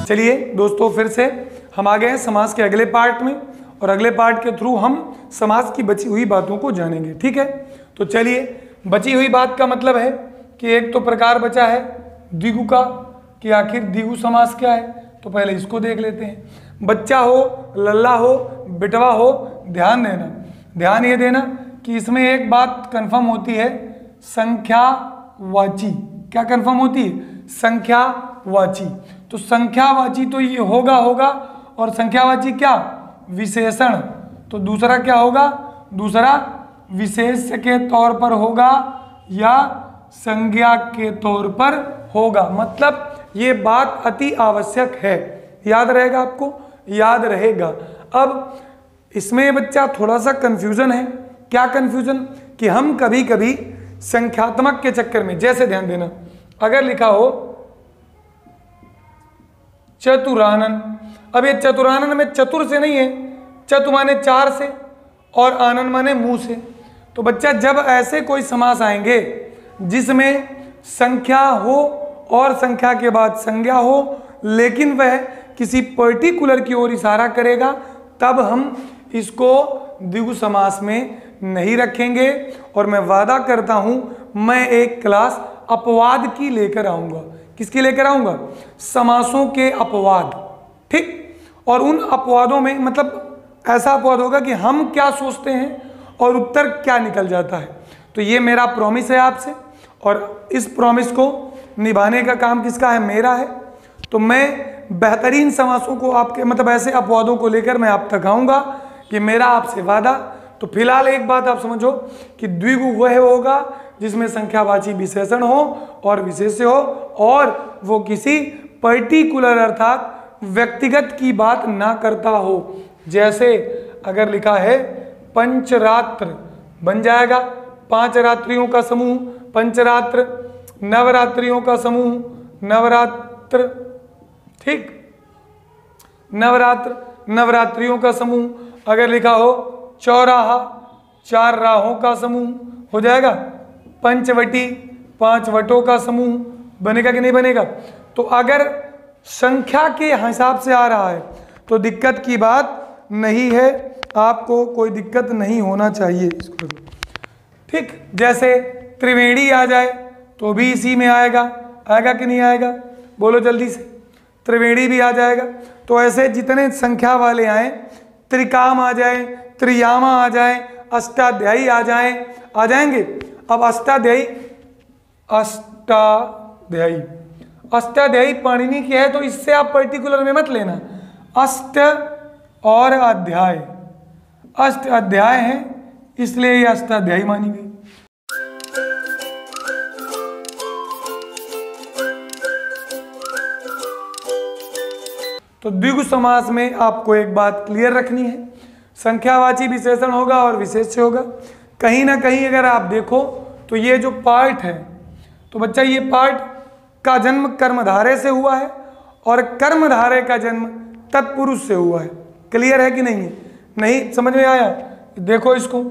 चलिए दोस्तों, फिर से हम आ गए हैं समास के अगले पार्ट में, और अगले पार्ट के थ्रू हम समास की बची हुई बातों को जानेंगे। ठीक है, तो चलिए, बची हुई बात का मतलब है कि एक तो प्रकार बचा है द्विगु का, कि आखिर द्विगु समास क्या है। तो पहले इसको देख लेते हैं। बच्चा हो, लल्ला हो, बिटवा हो, ध्यान देना, ध्यान ये देना कि इसमें एक बात कंफर्म होती है, संख्यावाची। क्या कंफर्म होती है? संख्यावाची। तो संख्यावाची तो ये होगा, और संख्यावाची क्या? विशेषण। तो दूसरा क्या होगा? दूसरा विशेष्य के तौर पर होगा या संज्ञा के तौर पर होगा। मतलब ये बात अति आवश्यक है, याद रहेगा आपको, याद रहेगा। अब इसमें बच्चा थोड़ा सा कंफ्यूजन है। क्या कंफ्यूजन? कि हम कभी कभी संख्यात्मक के चक्कर में, जैसे ध्यान देना, अगर लिखा हो चतुरानन, अब ये चतुरानन में चतुर से नहीं है, चतु माने 4 से और आनन माने मुंह से। तो बच्चा जब ऐसे कोई समास आएंगे जिसमें संख्या हो और संख्या के बाद संज्ञा हो, लेकिन वह किसी पर्टिकुलर की ओर इशारा करेगा, तब हम इसको द्विगु समास में नहीं रखेंगे। और मैं वादा करता हूं, मैं एक क्लास अपवाद की लेकर आऊंगा। किसकी लेकर आऊंगा? समासों के अपवाद। ठीक, और उन अपवादों में मतलब ऐसा अपवाद होगा कि हम क्या सोचते हैं और उत्तर क्या निकल जाता है। तो ये मेरा प्रॉमिस है आपसे, और इस प्रॉमिस को निभाने का काम किसका है? मेरा है। तो मैं बेहतरीन समासों को आपके मतलब ऐसे अपवादों को लेकर मैं आप तक आऊँगा, ये मेरा आपसे वादा। तो फिलहाल एक बात आप समझो कि द्विगु वह होगा जिसमें संख्यावाची विशेषण हो और विशेष्य हो, और वो किसी पर्टिकुलर अर्थात व्यक्तिगत की बात ना करता हो। जैसे अगर लिखा है पंचरात्र, बन जाएगा 5 रात्रियों का समूह, पंचरात्र। नवरात्रियों का समूह, नवरात्र। ठीक, नवरात्र, नवरात्रियों का समूह। अगर लिखा हो चौराहा, 4 राहों का समूह, हो जाएगा पंचवटी, 5 वटों का समूह। बनेगा कि नहीं बनेगा? तो अगर संख्या के हिसाब से आ रहा है तो दिक्कत की बात नहीं है, आपको कोई दिक्कत नहीं होना चाहिए इसको। ठीक, जैसे त्रिवेणी आ जाए तो भी इसी में आएगा, आएगा कि नहीं आएगा? बोलो जल्दी से। त्रिवेणी भी आ जाएगा। तो ऐसे जितने संख्या वाले आए, त्रिकाम आ जाए, त्रियामा आ जाए, अष्टाध्यायी आ जाए, आ जाएंगे। अब अष्टाध्यायी, अष्टाध्यायी, अष्टाध्यायी पाणिनि की है, तो इससे आप पर्टिकुलर में मत लेना। अष्ट और अध्याय, अष्ट अध्याय है, इसलिए ये अष्टाध्यायी मानी गई। तो द्विगु समास में आपको एक बात क्लियर रखनी है, संख्यावाची विशेषण होगा और विशेष्य होगा। कहीं ना कहीं अगर आप देखो तो ये जो पार्ट है, तो बच्चा ये पार्ट का जन्म कर्मधारय से हुआ है और कर्मधारय का जन्म तत्पुरुष से हुआ है। क्लियर है कि नहीं है? नहीं समझ में आया? देखो इसको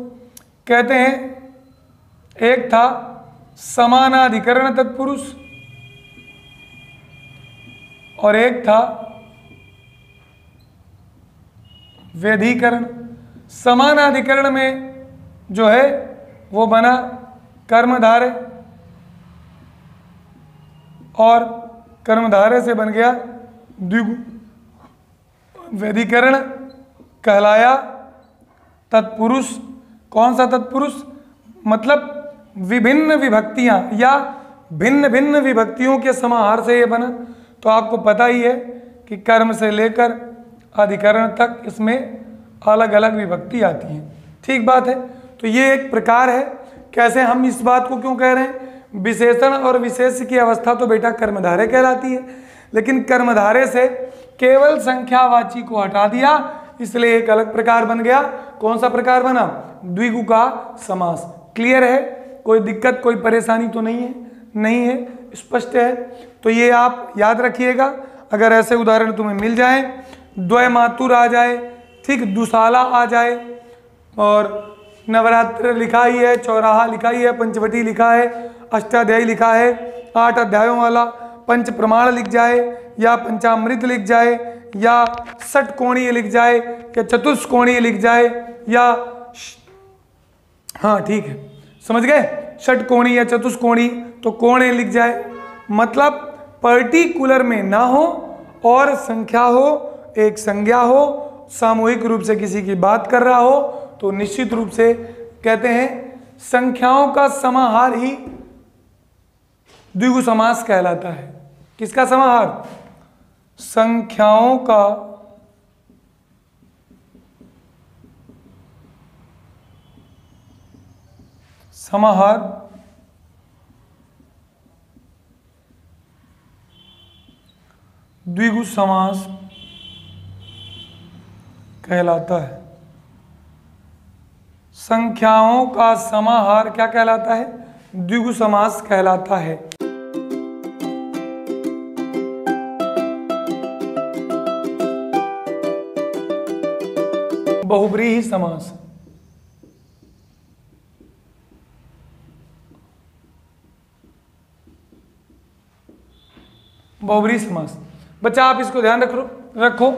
कहते हैं, एक था समानाधिकरण तत्पुरुष और एक था व्यधिकरण। समानाधिकरण में जो है वो बना कर्मधारय, और कर्मधारय से बन गया द्विगु। व्यधिकरण कहलाया तत्पुरुष। कौन सा तत्पुरुष? मतलब विभिन्न विभक्तियां या भिन्न भिन्न विभक्तियों के समाहार से ये बना। तो आपको पता ही है कि कर्म से लेकर अधिकरण तक इसमें अलग अलग विभक्ति आती है। ठीक बात है। तो ये एक प्रकार है। कैसे हम इस बात को क्यों कह रहे हैं? विशेषण और विशेष्य की अवस्था तो बेटा कर्मधारय कहलाती है, लेकिन कर्मधारय से केवल संख्यावाची को हटा दिया, इसलिए एक अलग प्रकार बन गया। कौन सा प्रकार बना? द्विगु का समास। क्लियर है? कोई दिक्कत, कोई परेशानी तो नहीं है? नहीं है, स्पष्ट है। तो ये आप याद रखिएगा। अगर ऐसे उदाहरण तुम्हें मिल जाए, द्वयमातुर आ जाए, ठीक, दुशाला आ जाए, और नवरात्र लिखा ही है, चौराहा लिखा ही है, पंचवटी लिखा है, अष्टाध्यायी लिखा है, 8 अध्यायों वाला पंच प्रमाण लिख जाए, या पंचामृत लिख जाए या षटकोणीय लिख जाए या चतुष्कोणीय लिख जाए या हाँ ठीक है समझ गए, षटकोणीय या चतुष्कोणीय, तो कोणीय लिख जाए। मतलब पर्टिकुलर में ना हो और संख्या हो, एक संज्ञा हो, सामूहिक रूप से किसी की बात कर रहा हो, तो निश्चित रूप से कहते हैं संख्याओं का समाहार ही द्विगु समास कहलाता है। किसका समाहार? संख्याओं का समाहार द्विगु समास कहलाता है। संख्याओं का समाहार क्या कहलाता है? द्विगु समास कहलाता है। बहुब्रीहि समास, बहुब्रीहि समास। बच्चा आप इसको ध्यान रखो,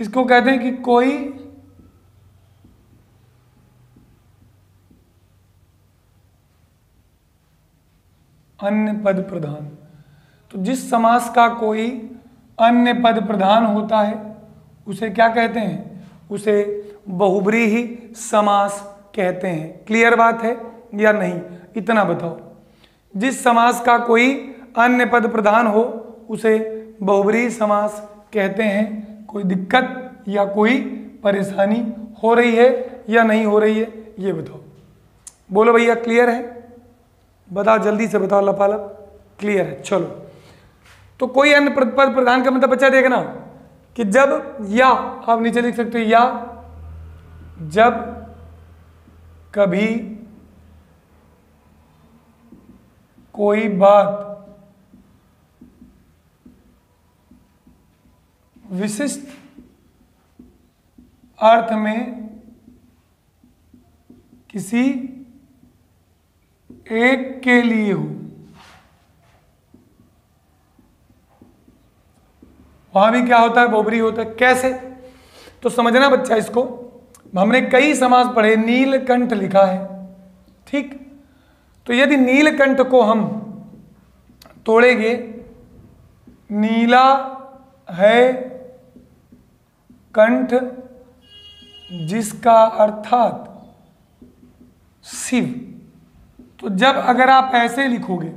इसको कहते हैं कि कोई अन्य पद प्रधान। तो जिस समास का कोई अन्य पद प्रधान होता है उसे क्या कहते हैं? उसे बहुब्रीहि समास कहते हैं। क्लियर बात है या नहीं? इतना बताओ। जिस समास का कोई अन्य पद प्रधान हो उसे बहुब्रीहि समास कहते हैं। कोई दिक्कत या कोई परेशानी हो रही है या नहीं हो रही है ये बताओ। बोलो भैया क्लियर है? बताओ जल्दी से बताओ लपालप। क्लियर है, चलो। तो कोई अन्य पद प्रधान का मतलब बच्चा देखना कि जब या, आप नीचे लिख सकते हो या जब कभी कोई बात विशिष्ट अर्थ में किसी एक के लिए हो, वहां भी क्या होता है? बहुब्रीहि होता है। कैसे? तो समझना बच्चा इसको। हमने कई समास पढ़े, नीलकंठ लिखा है, ठीक। तो यदि नीलकंठ को हम तोड़ेंगे, नीला है कंठ जिसका अर्थात शिव, तो जब अगर आप ऐसे लिखोगे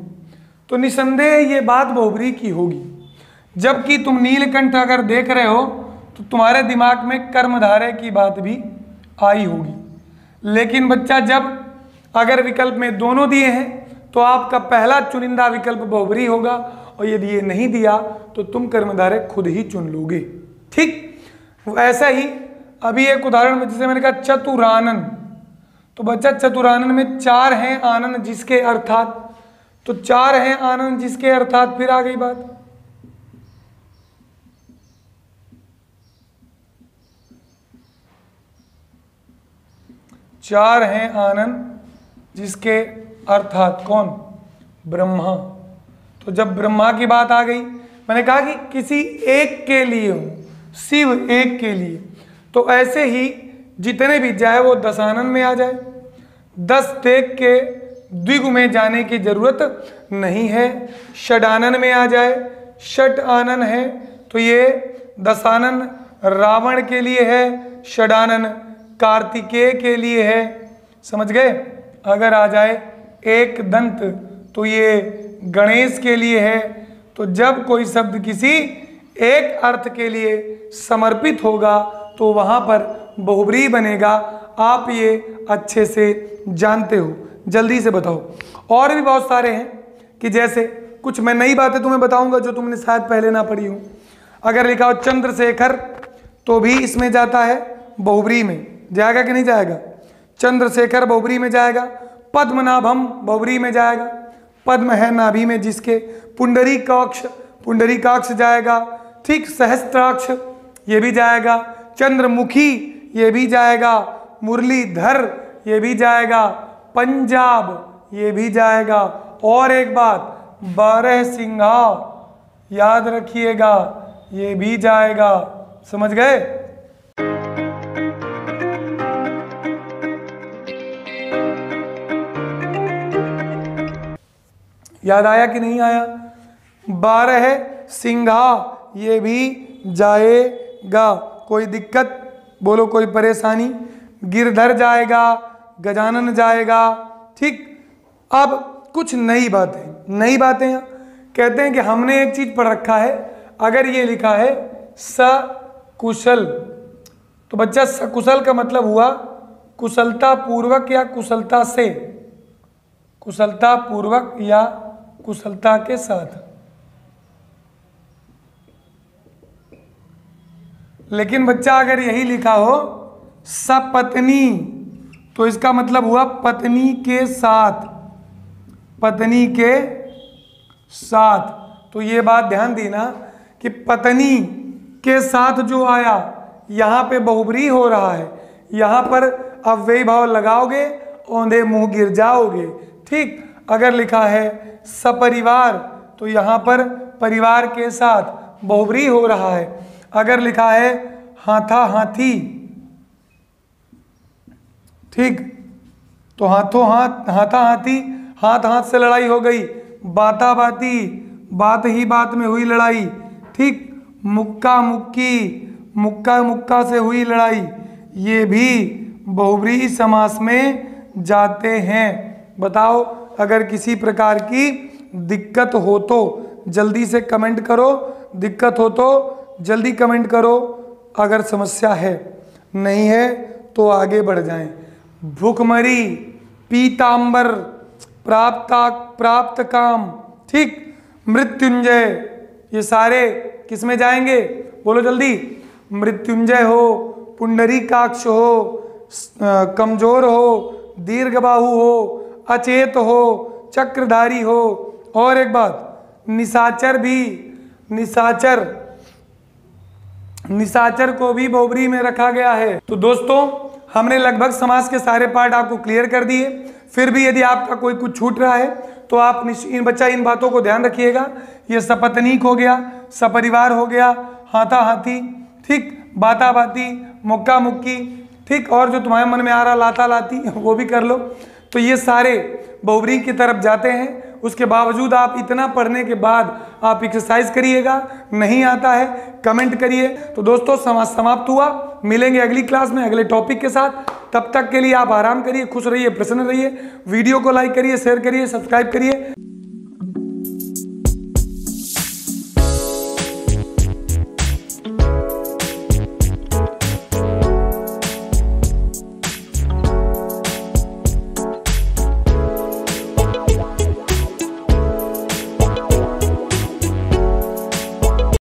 तो निसंदेह ये बात बहुब्रीहि की होगी। जबकि तुम नीलकंठ अगर देख रहे हो तो तुम्हारे दिमाग में कर्मधारय की बात भी आई होगी। लेकिन बच्चा जब अगर विकल्प में दोनों दिए हैं तो आपका पहला चुनिंदा विकल्प बहुब्रीहि होगा, और यदि ये नहीं दिया तो तुम कर्मधारय खुद ही चुन लोगे, ठीक। ऐसा ही अभी एक उदाहरण में जैसे मैंने कहा चतुरानन, तो बच्चा चतुरानन में चार हैं आनन जिसके अर्थात, तो चार हैं आनन जिसके अर्थात, फिर आ गई बात। चार हैं आनन जिसके अर्थात कौन? ब्रह्मा। तो जब ब्रह्मा की बात आ गई, मैंने कहा कि किसी एक के लिए हो, शिव एक के लिए, तो ऐसे ही जितने भी जाए वो दशानन में आ जाए। 10 देख के द्विगु में जाने की जरूरत नहीं है, षडानन में आ जाए। षट आनन है तो ये दशानन रावण के लिए है, षडानन कार्तिकेय के लिए है, समझ गए। अगर आ जाए एक दंत तो ये गणेश के लिए है। तो जब कोई शब्द किसी एक अर्थ के लिए समर्पित होगा तो वहां पर बहुब्रीहि बनेगा। आप ये अच्छे से जानते हो, जल्दी से बताओ। और भी बहुत सारे हैं कि जैसे कुछ मैं नई बातें तुम्हें बताऊंगा जो तुमने शायद पहले ना पढ़ी हो। अगर लिखा हो चंद्रशेखर तो भी इसमें जाता है, बहुब्रीहि में जाएगा कि नहीं जाएगा? चंद्रशेखर बहुब्रीहि में जाएगा। पद्मनाभम बहुब्रीहि में जाएगा, पद्म है नाभि में जिसके। पुंडरीकाक्ष जाएगा, ठीक। सहस्त्राक्ष ये भी जाएगा। चंद्रमुखी ये भी जाएगा। मुरलीधर ये भी जाएगा। पंजाब ये भी जाएगा। और एक बात, बारहसिंघा याद रखिएगा, ये भी जाएगा। समझ गए? याद आया कि नहीं आया? 12 सिंघा, ये भी जाएगा। कोई दिक्कत बोलो, कोई परेशानी? गिरधर जाएगा, गजानन जाएगा। ठीक, अब कुछ नई बातें हैं। कहते हैं कि हमने एक चीज पढ़ रखा है, अगर ये लिखा है सकुशल, तो बच्चा सकुशल का मतलब हुआ कुशलता पूर्वक या कुशलता से, कुशलता पूर्वक या कुशलता के साथ। लेकिन बच्चा अगर यही लिखा हो सपत्नी, तो इसका मतलब हुआ पत्नी के साथ, पत्नी के साथ। तो ये बात ध्यान देना कि पत्नी के साथ जो आया, यहां पे बहुब्रीहि हो रहा है, यहां पर अव्ययी भाव लगाओगे, औंधे मुंह गिर जाओगे। ठीक, अगर लिखा है सपरिवार, तो यहां पर परिवार के साथ बहुब्रीहि हो रहा है। अगर लिखा है हाथा हाथी, ठीक, तो हाथों हाथ, हाथा हाथी, हाथ हाथ से लड़ाई हो गई। बाता बाती, बात ही बात में हुई लड़ाई। ठीक, मुक्का मुक्की, मुक्का मुक्का से हुई लड़ाई। ये भी बहुब्रीहि समास में जाते हैं। बताओ, अगर किसी प्रकार की दिक्कत हो तो जल्दी से कमेंट करो, दिक्कत हो तो जल्दी कमेंट करो। अगर समस्या है, नहीं है तो आगे बढ़ जाएं। भूखमरी, पीतांबर, प्राप्त काम, ठीक, मृत्युंजय, ये सारे किस में जाएंगे? बोलो जल्दी। मृत्युंजय हो, पुंडरीकाक्ष हो, कमजोर हो, दीर्घबाहु हो, अचेत हो, चक्रधारी हो। और एक बात, निशाचर भी, निशाचर को भी बहुब्रीहि में रखा गया है। तो दोस्तों, हमने लगभग समास के सारे पार्ट आपको क्लियर कर दिए। फिर भी यदि आपका कोई कुछ छूट रहा है तो आप इन बातों को ध्यान रखिएगा। ये सपत्नीक हो गया, सपरिवार हो गया, हाथा हाथी, ठीक, बाता बाती, मुक्का मुक्की, ठीक, और जो तुम्हारे मन में आ रहा लाता लाती वो भी कर लो। तो ये सारे बहुब्रीहि की तरफ जाते हैं। उसके बावजूद आप इतना पढ़ने के बाद आप एक्सरसाइज करिएगा। नहीं आता है कमेंट करिए। तो दोस्तों, समाप्त हुआ। मिलेंगे अगली क्लास में अगले टॉपिक के साथ। तब तक के लिए आप आराम करिए, खुश रहिए, प्रसन्न रहिए। वीडियो को लाइक करिए, शेयर करिए, सब्सक्राइब करिए।